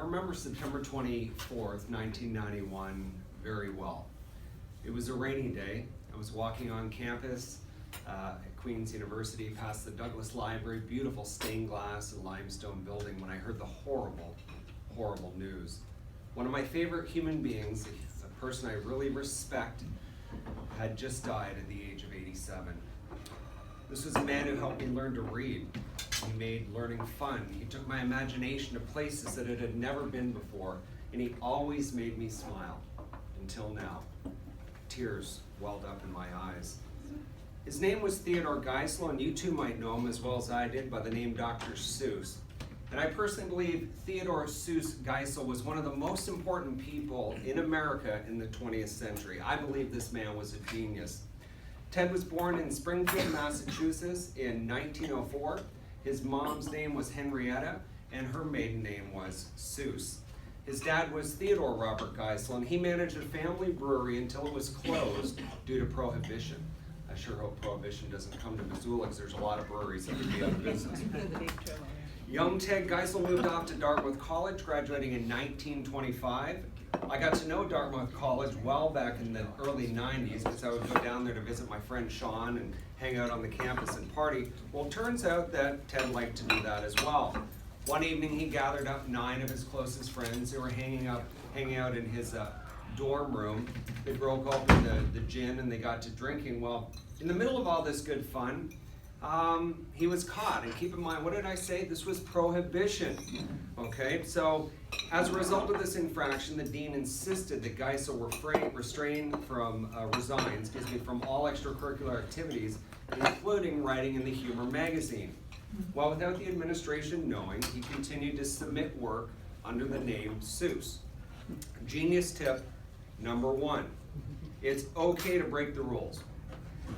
remember September 24th, 1991 very well. It was a rainy day. I was walking on campus at Queen's University past the Douglas Library, beautiful stained glass and limestone building, when I heard the horrible, horrible news. One of my favorite human beings, a person I really respect, had just died at the age of 87. This was a man who helped me learn to read. He made learning fun. He took my imagination to places that it had never been before, and he always made me smile, until now. Tears welled up in my eyes. His name was Theodore Geisel, and you too might know him as well as I did by the name Dr. Seuss. And I personally believe Theodore Seuss Geisel was one of the most important people in America in the 20th century. I believe this man was a genius. Ted was born in Springfield, Massachusetts in 1904. His mom's name was Henrietta, and her maiden name was Seuss. His dad was Theodore Robert Geisel, and he managed a family brewery until it was closed due to prohibition. I sure hope prohibition doesn't come to Missoula, because there's a lot of breweries that would be out of business. Young Ted Geisel moved off to Dartmouth College, graduating in 1925. I got to know Dartmouth College well back in the early 90s, because I would go down there to visit my friend Sean and hang out on the campus and party. Well, it turns out that Ted liked to do that as well. One evening he gathered up 9 of his closest friends who were hanging out in his dorm room. They broke open the gin and they got to drinking. Well, in the middle of all this good fun, he was caught. And keep in mind, what did I say? This was prohibition. Okay, so as a result of this infraction, the dean insisted that Geisel resign from all extracurricular activities, including writing in the Humor magazine. While without the administration knowing, he continued to submit work under the name Seuss. Genius tip number 1, it's okay to break the rules.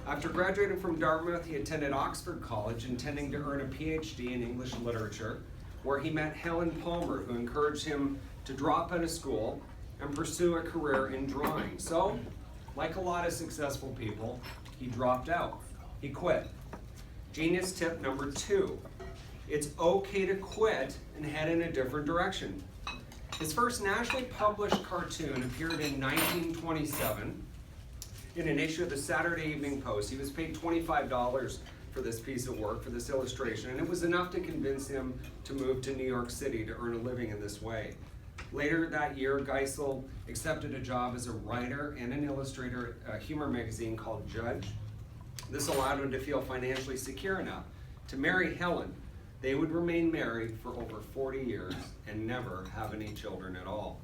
After graduating from Dartmouth, he attended Oxford College, intending to earn a PhD in English literature, where he met Helen Palmer, who encouraged him to drop out of school and pursue a career in drawing. So, like a lot of successful people, he dropped out. He quit. Genius tip number 2, it's okay to quit and head in a different direction. His first nationally published cartoon appeared in 1927 in an issue of the Saturday Evening Post. He was paid $25 for this piece of work, for this illustration, and it was enough to convince him to move to New York City to earn a living in this way. Later that year, Geisel accepted a job as a writer and an illustrator at a humor magazine called Judge. This allowed him to feel financially secure enough to marry Helen. They would remain married for over 40 years and never have any children at all.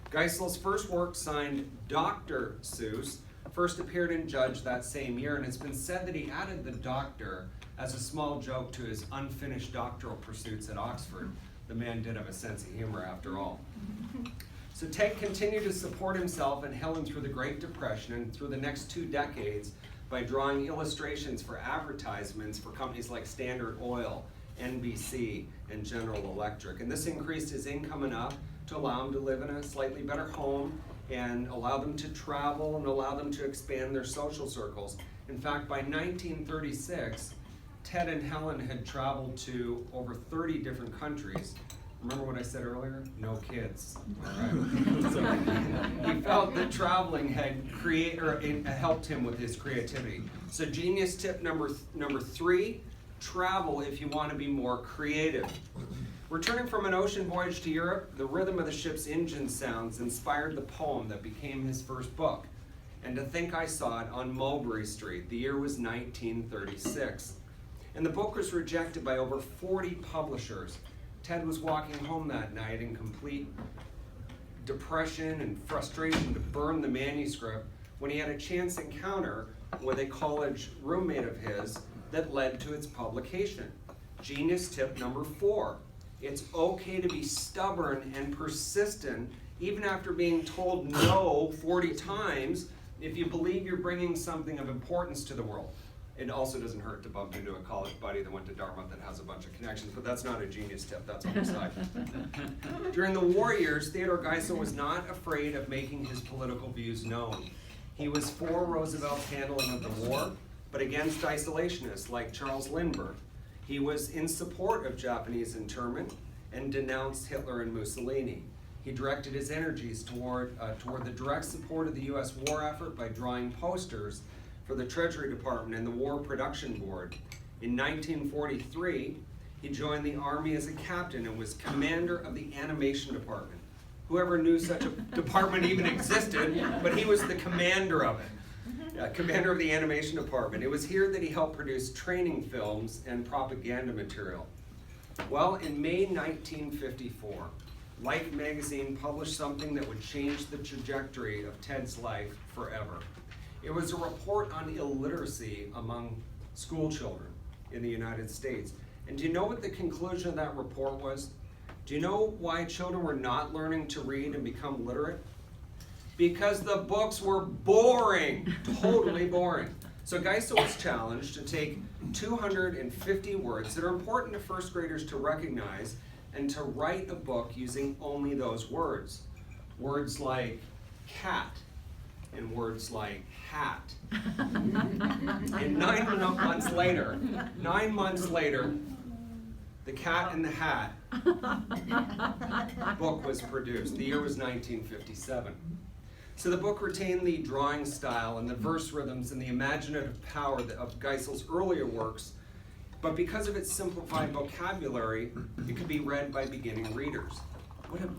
Geisel's first work, signed Dr. Seuss, first appeared in Judge that same year, and it's been said that he added the doctor as a small joke to his unfinished doctoral pursuits at Oxford. The man did have a sense of humor after all. So Ted continued to support himself and Helen through the Great Depression and through the next 2 decades by drawing illustrations for advertisements for companies like Standard Oil, NBC, and General Electric. And this increased his income enough to allow him to live in a slightly better home and allow them to travel and allow them to expand their social circles. In fact, by 1936, Ted and Helen had traveled to over 30 different countries. Remember what I said earlier? No kids. All right. So he felt that traveling had helped him with his creativity. So genius tip number 3, travel if you want to be more creative. Returning from an ocean voyage to Europe, the rhythm of the ship's engine sounds inspired the poem that became his first book. And to think I saw it on Mulberry Street. The year was 1936. And the book was rejected by over 40 publishers. Ted was walking home that night in complete depression and frustration to burn the manuscript when he had a chance encounter with a college roommate of his that led to its publication. Genius tip number 4. It's okay to be stubborn and persistent even after being told no 40 times if you believe you're bringing something of importance to the world. It also doesn't hurt to bump into a college buddy that went to Dartmouth that has a bunch of connections, but that's not a genius tip, that's on the side. During the war years, Theodore Geisel was not afraid of making his political views known. He was for Roosevelt's handling of the war, but against isolationists like Charles Lindbergh. He was in support of Japanese internment, and denounced Hitler and Mussolini. He directed his energies toward the direct support of the U.S. war effort by drawing posters for the Treasury Department and the War Production Board. In 1943, he joined the Army as a captain and was commander of the Animation Department. Whoever knew such a department even existed, but he was the commander of it. Commander of the Animation Department. It was here that he helped produce training films and propaganda material. Well, in May 1954, Life magazine published something that would change the trajectory of Ted's life forever. It was a report on illiteracy among school children in the United States. And do you know what the conclusion of that report was? Do you know why children were not learning to read and become literate? Because the books were boring, totally boring. So Geisel was challenged to take 250 words that are important to first graders to recognize and to write a book using only those words. Words like cat and words like hat. And 9 months later, The Cat in the Hat book was produced. The year was 1957. So the book retained the drawing style and the verse rhythms and the imaginative power of Geisel's earlier works, but because of its simplified vocabulary, it could be read by beginning readers. What a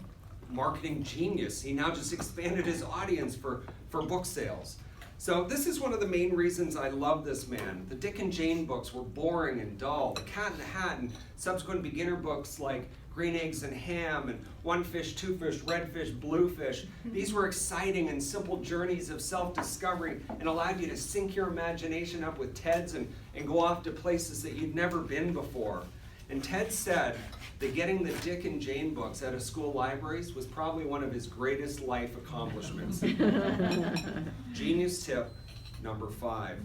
marketing genius. He now just expanded his audience for book sales. So this is one of the main reasons I love this man. The Dick and Jane books were boring and dull. The Cat in the Hat and subsequent beginner books like Green Eggs and Ham and One Fish, Two Fish, Red Fish, Blue Fish. These were exciting and simple journeys of self-discovery and allowed you to sync your imagination up with Ted's and go off to places that you'd never been before. And Ted said that getting the Dick and Jane books out of school libraries was probably one of his greatest life accomplishments. Genius tip number 5.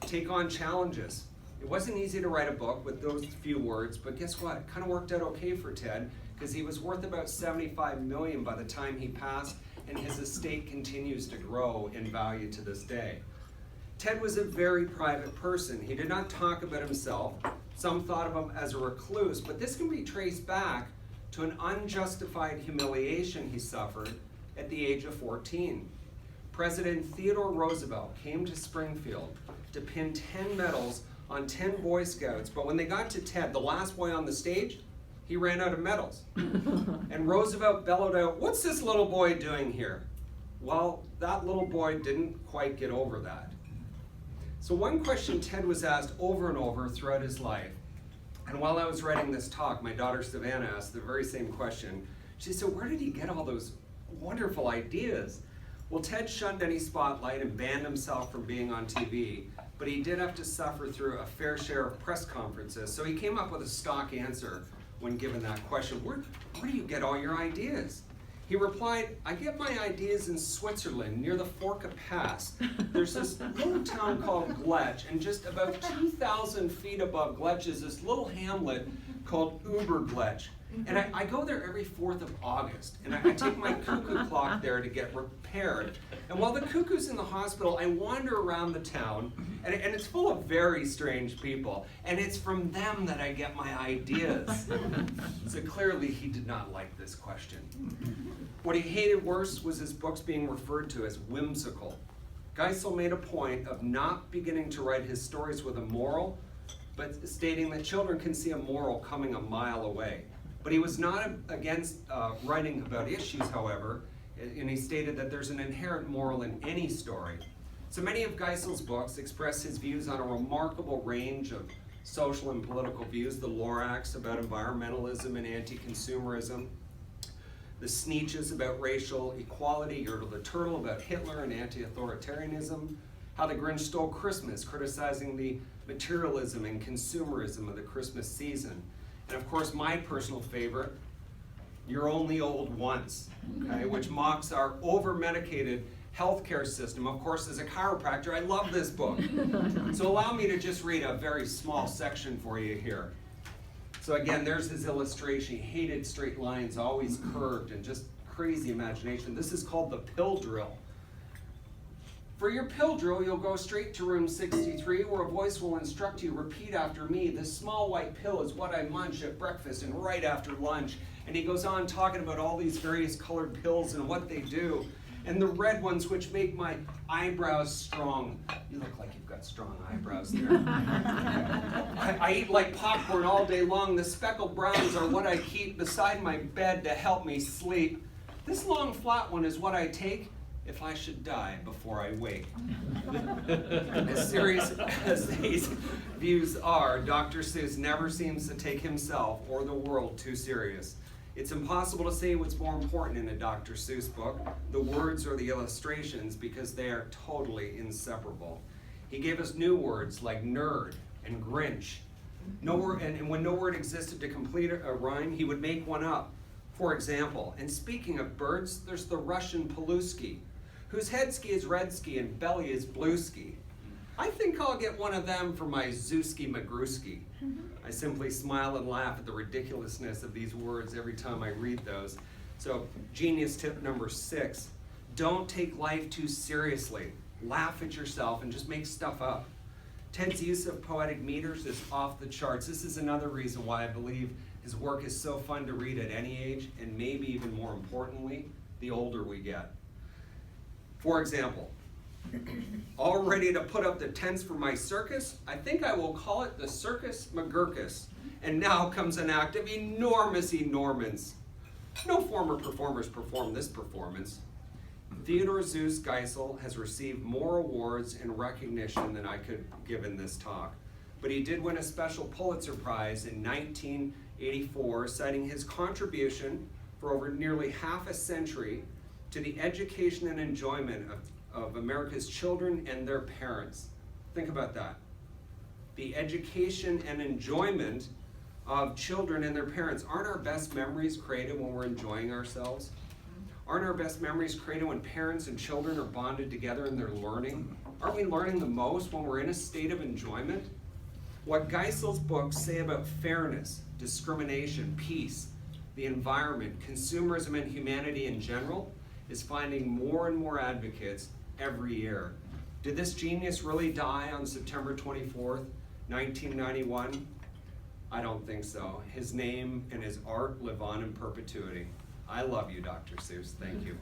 Take on challenges. It wasn't easy to write a book with those few words, but guess what? It kind of worked out okay for Ted because he was worth about $75 million by the time he passed, and his estate continues to grow in value to this day. Ted was a very private person. He did not talk about himself. Some thought of him as a recluse, but this can be traced back to an unjustified humiliation he suffered at the age of 14. President Theodore Roosevelt came to Springfield to pin 10 medals on 10 Boy Scouts, but when they got to Ted, the last boy on the stage, he ran out of medals. And Roosevelt bellowed out, "What's this little boy doing here?" Well, that little boy didn't quite get over that. So one question Ted was asked over and over throughout his life, and while I was writing this talk, my daughter Savannah asked the very same question. She said, "Where did he get all those wonderful ideas?" Well, Ted shunned any spotlight and banned himself from being on TV, but he did have to suffer through a fair share of press conferences, so he came up with a stock answer when given that question. Where do you get all your ideas? He replied, "I get my ideas in Switzerland, near the Forca Pass. There's this little town called Gletsch, and just about 2,000 feet above Gletsch is this little hamlet called Ubergletsch. And I go there every 4th of August, and I take my cuckoo clock there to get repaired. And while the cuckoo's in the hospital, I wander around the town, and it's full of very strange people, and it's from them that I get my ideas." So clearly he did not like this question. What he hated worse was his books being referred to as whimsical. Geisel made a point of not beginning to write his stories with a moral, but stating that children can see a moral coming a mile away. But he was not against writing about issues, however, and he stated that there's an inherent moral in any story. So many of Geisel's books express his views on a remarkable range of social and political views. The Lorax about environmentalism and anti-consumerism, the Sneetches about racial equality, Yertle the Turtle about Hitler and anti-authoritarianism, How the Grinch Stole Christmas, criticizing the materialism and consumerism of the Christmas season. And of course, my personal favorite, You're Only Old Once, okay, which mocks our over-medicated healthcare system. Of course, as a chiropractor, I love this book. So allow me to just read a very small section for you here. So again, there's his illustration. He hated straight lines, always curved, and just crazy imagination. This is called the pill drill. For your pill drill, you'll go straight to room 63, where a voice will instruct you, repeat after me, this small white pill is what I munch at breakfast and right after lunch. And he goes on talking about all these various colored pills and what they do. And the red ones, which make my eyebrows strong. You look like you've got strong eyebrows there. I eat like popcorn all day long. The speckled browns are what I keep beside my bed to help me sleep. This long flat one is what I take if I should die before I wake. As serious as these views are, Dr. Seuss never seems to take himself or the world too serious. It's impossible to say what's more important in a Dr. Seuss book, the words or the illustrations, because they are totally inseparable. He gave us new words like nerd and Grinch. No word, and when no word existed to complete a rhyme, he would make one up. For example, and speaking of birds, there's the Russian Paluski, whose head ski is red ski and belly is blue ski. I think I'll get one of them for my Zewski Magruski. I simply smile and laugh at the ridiculousness of these words every time I read those. So, genius tip number 6, don't take life too seriously. Laugh at yourself and just make stuff up. Ted's use of poetic meters is off the charts. This is another reason why I believe his work is so fun to read at any age, and maybe even more importantly, the older we get. For example, all ready to put up the tents for my circus? I think I will call it the Circus McGurkus. And now comes an act of enormous enormance. No former performers performed this performance. Theodore Seuss Geisel has received more awards and recognition than I could give in this talk. But he did win a special Pulitzer Prize in 1984, citing his contribution for over nearly half a century to the education and enjoyment of America's children and their parents. Think about that. The education and enjoyment of children and their parents. Aren't our best memories created when we're enjoying ourselves? Aren't our best memories created when parents and children are bonded together and they're learning? Aren't we learning the most when we're in a state of enjoyment? What Geisel's books say about fairness, discrimination, peace, the environment, consumerism, and humanity in general is finding more and more advocates every year. Did this genius really die on September 24th, 1991? I don't think so. His name and his art live on in perpetuity. I love you, Dr. Seuss. Thank you.